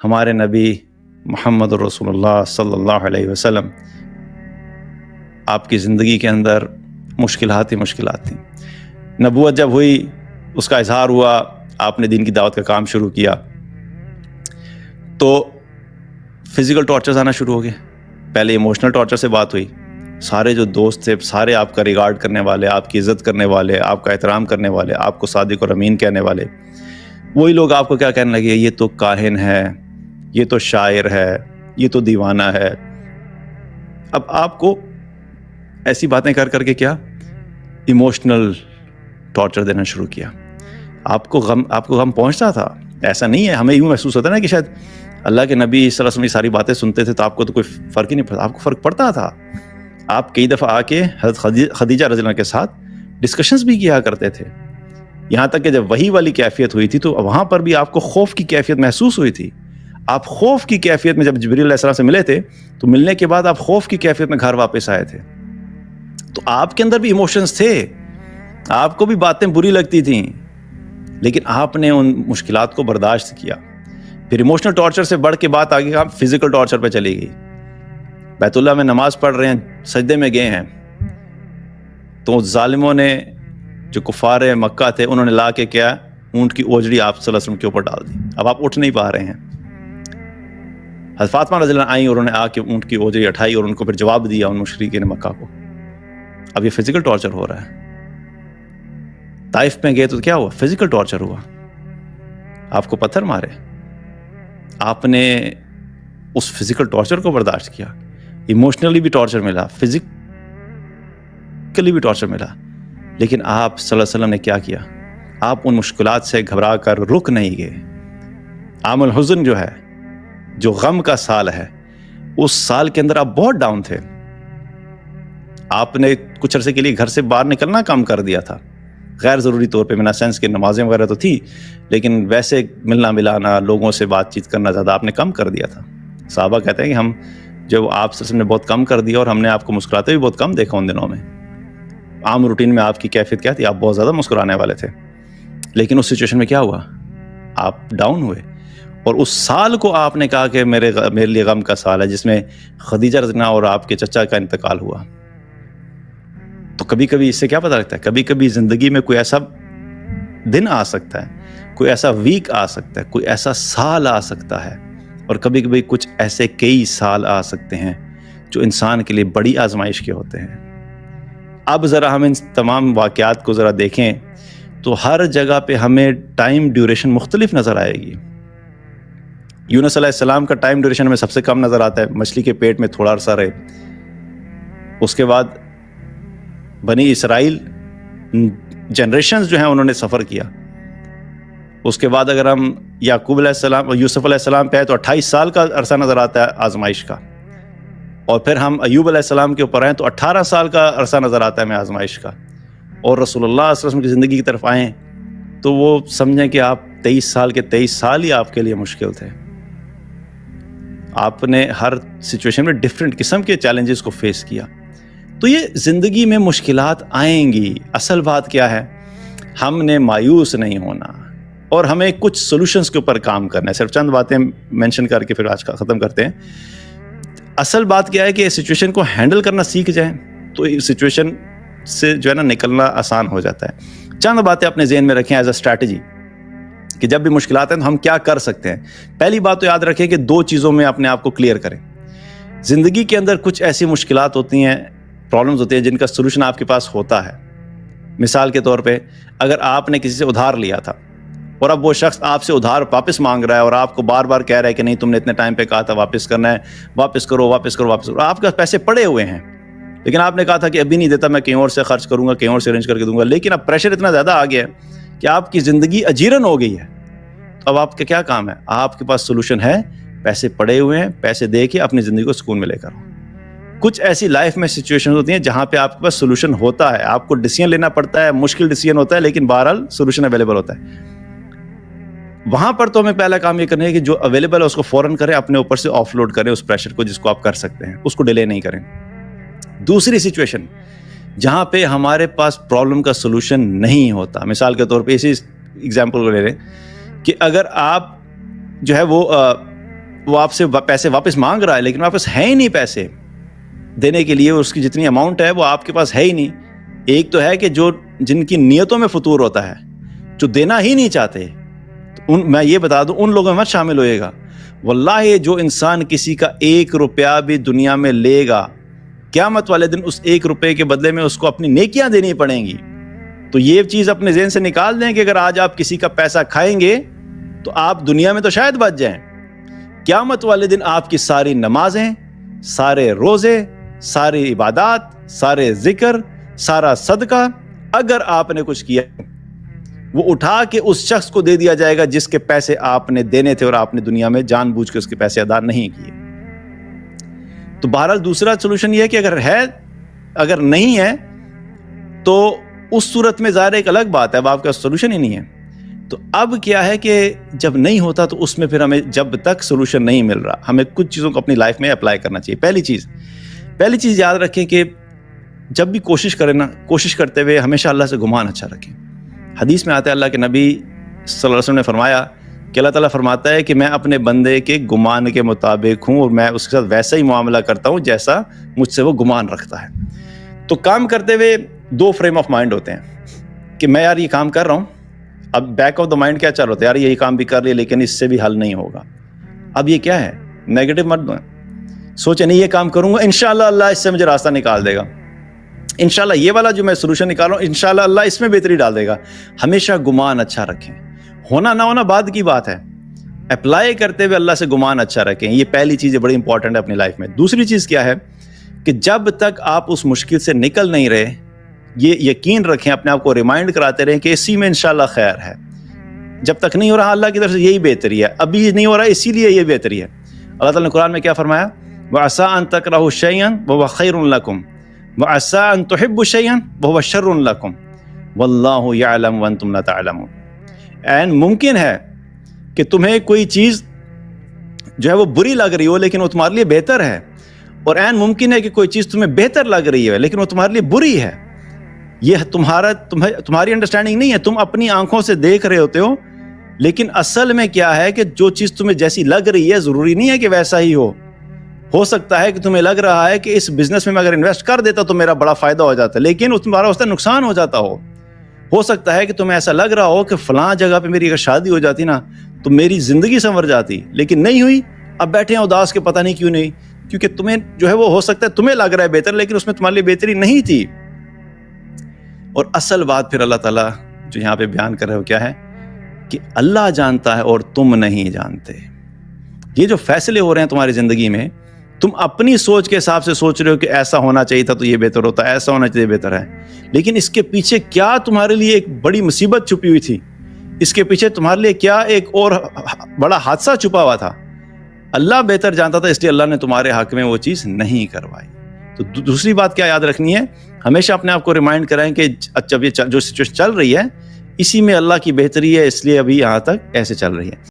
ہمارے نبی محمد رسول اللہ صلی اللہ علیہ وسلم آپ کی زندگی کے اندر مشکلات ہی مشکلات تھیں. نبوت جب ہوئی، اس کا اظہار ہوا، آپ نے دین کی دعوت کا کام شروع کیا تو فزیکل ٹارچرز آنا شروع ہو گئے. پہلے ایموشنل ٹارچر سے بات ہوئی، سارے جو دوست تھے سارے آپ کا ریگارڈ کرنے والے، آپ کی عزت کرنے والے، آپ کا احترام کرنے والے، آپ کو صادق اور امین کہنے والے، وہی لوگ آپ کو کیا کہنے لگے؟ یہ تو کاہن ہے، یہ تو شاعر ہے، یہ تو دیوانہ ہے. اب آپ کو ایسی باتیں کر کر کے کیا ایموشنل ٹارچر دینا شروع کیا. آپ کو غم پہنچتا تھا. ایسا نہیں ہے، ہمیں یوں محسوس ہوتا ہے نا کہ شاید اللہ کے نبی صلی اللہ علیہ وسلم یہ ساری باتیں سنتے تھے تو آپ کو تو کوئی فرق ہی نہیں پڑتا. آپ کو فرق پڑتا تھا. آپ کئی دفعہ آ کے حضرت خدیجہ رضی اللہ عنہا کے ساتھ ڈسکشنز بھی کیا کرتے تھے. یہاں تک کہ جب وحی والی کیفیت ہوئی تھی تو وہاں پر بھی آپ کو خوف کی کیفیت محسوس ہوئی تھی. آپ خوف کی کیفیت میں جب جبریل علیہ السلام سے ملے تھے تو ملنے کے بعد آپ خوف کی کیفیت میں گھر واپس آئے تھے. تو آپ کے اندر بھی ایموشنز تھے، آپ کو بھی باتیں بری لگتی تھیں، لیکن آپ نے ان مشکلات کو برداشت کیا. پھر ایموشنل ٹارچر سے بڑھ کے بات آگے آپ فزیکل ٹارچر پہ چلی گئی. بیت اللہ میں نماز پڑھ رہے ہیں، سجدے میں گئے ہیں تو ظالموں نے جو کفار مکہ تھے انہوں نے لا کے کیا اونٹ کی اوجڑی آپ صلی اللہ علیہ وسلم کے اوپر ڈال دی. اب آپ اٹھ نہیں پا رہے ہیں. حضرت فاطمہ رضی اللہ عنہا آئیں اور انہوں نے آ کے اونٹ کی اوجڑی اٹھائی اور ان کو پھر جواب دیا ان مشرکین مکہ کو. اب یہ فزیکل ٹارچر ہو رہا ہے. طائف میں گئے تو کیا ہوا؟ فزیکل ٹارچر ہوا. آپ کو پتھر مارے. آپ نے اس فزیکل ٹارچر کو برداشت کیا. ایموشنلی بھی ٹارچر ملا، فزیکلی بھی ٹارچر ملا، لیکن آپ صلی اللہ علیہ وسلم نے کیا کیا؟ آپ ان مشکلات سے گھبرا کر رک نہیں گئے. عام الحزن جو ہے، جو غم کا سال ہے، اس سال کے اندر آپ بہت ڈاؤن تھے. آپ نے کچھ عرصے کے لیے گھر سے باہر نکلنا کم کر دیا تھا، غیر ضروری طور پہ. میرا سینس کہ نمازیں وغیرہ تو تھی لیکن ویسے ملنا ملانا، لوگوں سے بات چیت کرنا زیادہ آپ نے کم کر دیا تھا. صحابہ کہتے ہیں کہ ہم جب آپ سے نے بہت کم کر دیا اور ہم نے آپ کو مسکراتے بھی بہت کم دیکھا ان دنوں میں. عام روٹین میں آپ کی کیفیت کیا تھی؟ آپ بہت زیادہ مسکرانے والے تھے. لیکن اس سچویشن میں کیا ہوا؟ آپ ڈاؤن ہوئے. اور اس سال کو آپ نے کہا کہ میرے لیے غم کا سال ہے، جس میں خدیجہ رضی اللہ عنہا اور آپ کے چچا کا انتقال ہوا. تو کبھی کبھی اس سے کیا پتہ لگتا ہے؟ کبھی کبھی زندگی میں کوئی ایسا دن آ سکتا ہے، کوئی ایسا ویک آ سکتا ہے، کوئی ایسا سال آ سکتا ہے، اور کبھی کبھی کچھ ایسے کئی سال آ سکتے ہیں جو انسان کے لیے بڑی آزمائش کے ہوتے ہیں. اب ذرا ہم ان تمام واقعات کو ذرا دیکھیں تو ہر جگہ پہ ہمیں ٹائم ڈیوریشن مختلف نظر آئے گی. یونس علیہ السلام کا ٹائم ڈیوریشن ہمیں سب سے کم نظر آتا ہے، مچھلی کے پیٹ میں تھوڑا عرصہ رہے. اس کے بعد بنی اسرائیل جنریشنز جو ہیں انہوں نے سفر کیا. اس کے بعد اگر ہم یعقوب علیہ السلام اور یوسف علیہ السلام پہ آئے تو 28 سال کا عرصہ نظر آتا ہے آزمائش کا. اور پھر ہم ایوب علیہ السلام کے اوپر آئیں تو 18 سال کا عرصہ نظر آتا ہے ہمیں آزمائش کا. اور رسول اللہ صلی اللہ علیہ وسلم کی زندگی کی طرف آئیں تو وہ سمجھیں کہ آپ 23 سال کے 23 سال ہی آپ کے لیے مشکل تھے. آپ نے ہر سچویشن میں ڈیفرنٹ قسم کے چیلنجز کو فیس کیا. تو یہ زندگی میں مشکلات آئیں گی. اصل بات کیا ہے؟ ہم نے مایوس نہیں ہونا اور ہمیں کچھ سولوشنز کے اوپر کام کرنا ہے. صرف چند باتیں مینشن کر کے پھر آج کا ختم کرتے ہیں. اصل بات کیا ہے کہ سچویشن کو ہینڈل کرنا سیکھ جائیں تو اس سچویشن سے جو ہے نا نکلنا آسان ہو جاتا ہے. چند باتیں اپنے ذہن میں رکھیں ایز اے اسٹریٹجی کہ جب بھی مشکلات ہیں تو ہم کیا کر سکتے ہیں. پہلی بات تو یاد رکھیں کہ 2 چیزوں میں اپنے آپ کو کلیئر کریں. زندگی کے اندر کچھ ایسی مشکلات ہوتی ہیں، پرابلمز ہوتی ہیں جن کا سولوشن آپ کے پاس ہوتا ہے. مثال کے طور پہ اگر آپ نے کسی سے ادھار لیا تھا اور اب وہ شخص آپ سے ادھار واپس مانگ رہا ہے اور آپ کو بار بار کہہ رہا ہے کہ نہیں تم نے اتنے ٹائم پہ کہا تھا واپس کرنا ہے، واپس کرو واپس کرو واپس کرو. آپ کے پیسے پڑے ہوئے ہیں لیکن آپ نے کہا تھا کہ ابھی نہیں دیتا، میں کہیں اور سے خرچ کروں گا، کہیں اور سے ارینج کر کے دوں گا. لیکن اب پریشر اتنا زیادہ آ گیا ہے کہ آپ کی زندگی اجیرن ہو گئی ہے. اب آپ کا کیا کام ہے؟ آپ کے پاس سولوشن ہے، پیسے پڑے ہوئے ہیں، پیسے دے کے اپنی زندگی کو سکون میں لے کر. کچھ ایسی لائف میں سچویشن ہوتی ہیں جہاں پہ آپ کے پاس سولوشن ہوتا ہے، آپ کو ڈیسیژن لینا پڑتا ہے، مشکل ڈیسیژن ہوتا ہے لیکن بہرحال سولوشن اویلیبل ہوتا ہے. وہاں پر تو ہمیں پہلا کام یہ کرنا ہے کہ جو اویلیبل ہے اس کو فوراً کریں، اپنے اوپر سے آف لوڈ کریں اس پریشر کو جس کو آپ کر سکتے ہیں، اس کو ڈیلے نہیں کریں. دوسری سچویشن جہاں پہ ہمارے پاس پرابلم کا سولوشن نہیں ہوتا، مثال کے طور پہ اسی ایگزامپل کو لے لیں کہ اگر آپ جو ہے وہ وہ آپ سے پیسے واپس مانگ رہا ہے لیکن واپس ہے ہی نہیں پیسے دینے کے لیے، اس کی جتنی اماؤنٹ ہے وہ آپ کے پاس ہے ہی نہیں. ایک تو ہے کہ جن کی نیتوں میں فطور ہوتا ہے، جو دینا ہی نہیں چاہتے، میں یہ بتا دوں ان لوگوں میں مت شامل ہوئے گا. واللہ جو انسان کسی کا 1 روپیہ بھی دنیا میں لے گا، قیامت والے دن اس 1 روپے کے بدلے میں اس کو اپنی نیکیاں دینی پڑیں گی. تو یہ چیز اپنے ذہن سے نکال دیں کہ اگر آج آپ کسی کا پیسہ کھائیں گے تو آپ دنیا میں تو شاید بچ جائیں، قیامت والے دن آپ کی ساری نمازیں، سارے روزے، ساری عبادات، سارے ذکر، سارا صدقہ، اگر آپ نے کچھ کیا وہ اٹھا کے اس شخص کو دے دیا جائے گا جس کے پیسے آپ نے دینے تھے اور آپ نے دنیا میں جان بوجھ کے اس کے پیسے ادا نہیں کیے. تو بہرحال دوسرا سولوشن یہ ہے کہ اگر نہیں ہے تو اس صورت میں ظاہر ایک الگ بات ہے، اب آپ کا سولوشن ہی نہیں ہے. تو اب کیا ہے کہ جب نہیں ہوتا تو اس میں پھر ہمیں جب تک سولوشن نہیں مل رہا ہمیں کچھ چیزوں کو اپنی لائف میں اپلائی کرنا چاہیے. پہلی چیز یاد رکھیں کہ جب بھی کوشش کریں نا، کوشش کرتے ہوئے ہمیشہ اللہ سے گمان اچھا رکھیں. حدیث میں آتا ہے اللہ کے نبی صلی اللہ علیہ وسلم نے فرمایا کہ اللہ تعالیٰ فرماتا ہے کہ میں اپنے بندے کے گمان کے مطابق ہوں اور میں اس کے ساتھ ویسا ہی معاملہ کرتا ہوں جیسا مجھ سے وہ گمان رکھتا ہے. تو کام کرتے ہوئے 2 فریم آف مائنڈ ہوتے ہیں کہ میں یار یہ کام کر رہا ہوں، اب بیک آف دا مائنڈ کیا چل رہا ہوتا ہے، یار یہی کام بھی کر لیا لیکن اس سے بھی حل نہیں ہوگا. اب یہ کیا ہے؟ نیگیٹو مت سوچے نہیں یہ کام کروں گا انشاءاللہ اللہ اس سے مجھے راستہ نکال دے گا، انشاءاللہ یہ والا جو میں سولوشن نکال رہا ہوں انشاءاللہ اللہ اس میں بہتری ڈال دے گا. ہمیشہ گمان اچھا رکھیں، ہونا نہ ہونا بعد کی بات ہے، اپلائی کرتے ہوئے اللہ سے گمان اچھا رکھیں. یہ پہلی چیز بڑی امپورٹنٹ ہے اپنی لائف میں. دوسری چیز کیا ہے کہ جب تک آپ اس مشکل سے نکل نہیں رہے، یہ یقین رکھیں، اپنے آپ کو ریمائنڈ کراتے رہیں کہ اسی میں انشاءاللہ خیر ہے. جب تک نہیں ہو رہا اللہ کی طرف سے یہی بہتری ہے، ابھی نہیں ہو رہا اسی لیے یہ بہتری ہے. اللہ تعالیٰ نے قرآن میں کیا فرمایا؟ وَعَسَىٰ أَن تَكْرَهُوا شَيْئًا وَهُوَ خَيْرٌ لَكُمْ وَعَسَىٰ أَن تُحِبُّوا شَيْئًا وَهُوَ شَرٌّ لَكُمْ وَاللَّهُ يَعْلَمُ وَأَنتُمْ لَا تَعْلَمُونَ. این ممکن ہے کہ تمہیں کوئی چیز جو ہے وہ بری لگ رہی ہو لیکن وہ تمہارے لیے بہتر ہے، اور این ممکن ہے کہ کوئی چیز تمہیں بہتر لگ رہی ہے لیکن وہ تمہارے لیے بری ہے. یہ تمہاری انڈرسٹینڈنگ نہیں ہے، تم اپنی آنکھوں سے دیکھ رہے ہوتے ہو، لیکن اصل میں کیا ہے کہ جو چیز تمہیں جیسی لگ رہی ہے ضروری نہیں ہے کہ ویسا ہی ہو سکتا ہے کہ تمہیں لگ رہا ہے کہ اس بزنس میں اگر انویسٹ کر دیتا تو میرا بڑا فائدہ ہو جاتا ہے لیکن اس تمہارا اس سے نقصان ہو جاتا ہو سکتا ہے کہ تمہیں ایسا لگ رہا ہو کہ فلاں جگہ پہ میری اگر شادی ہو جاتی نا تو میری زندگی سنور جاتی، لیکن نہیں ہوئی، اب بیٹھے ہیں اداس کے، پتہ نہیں کیوں نہیں، کیونکہ تمہیں جو ہے وہ ہو سکتا ہے تمہیں لگ رہا ہے بہتر لیکن اس میں تمہارے لیے بہتری نہیں تھی. اور اصل بات پھر اللہ تعالیٰ جو یہاں پہ بیان کر رہے ہو کیا ہے کہ اللہ جانتا ہے اور تم نہیں جانتے. یہ جو فیصلے ہو رہے ہیں تمہاری زندگی میں، تم اپنی سوچ کے حساب سے سوچ رہے ہو کہ ایسا ہونا چاہیے تھا تو یہ بہتر ہوتا، ایسا ہونا چاہیے بہتر ہے، لیکن اس کے پیچھے کیا تمہارے لیے ایک بڑی مصیبت چھپی ہوئی تھی، اس کے پیچھے تمہارے لیے کیا ایک اور بڑا حادثہ چھپا ہوا تھا. اللہ بہتر جانتا تھا، اس لیے اللہ نے تمہارے حق میں وہ چیز نہیں کروائی. تو دوسری بات کیا یاد رکھنی ہے، ہمیشہ اپنے آپ کو ریمائنڈ کریں کہ جب یہ جو سچویشن چل رہی ہے اسی میں اللہ کی بہتری ہے، اس لیے ابھی یہاں تک ایسے چل رہی ہے.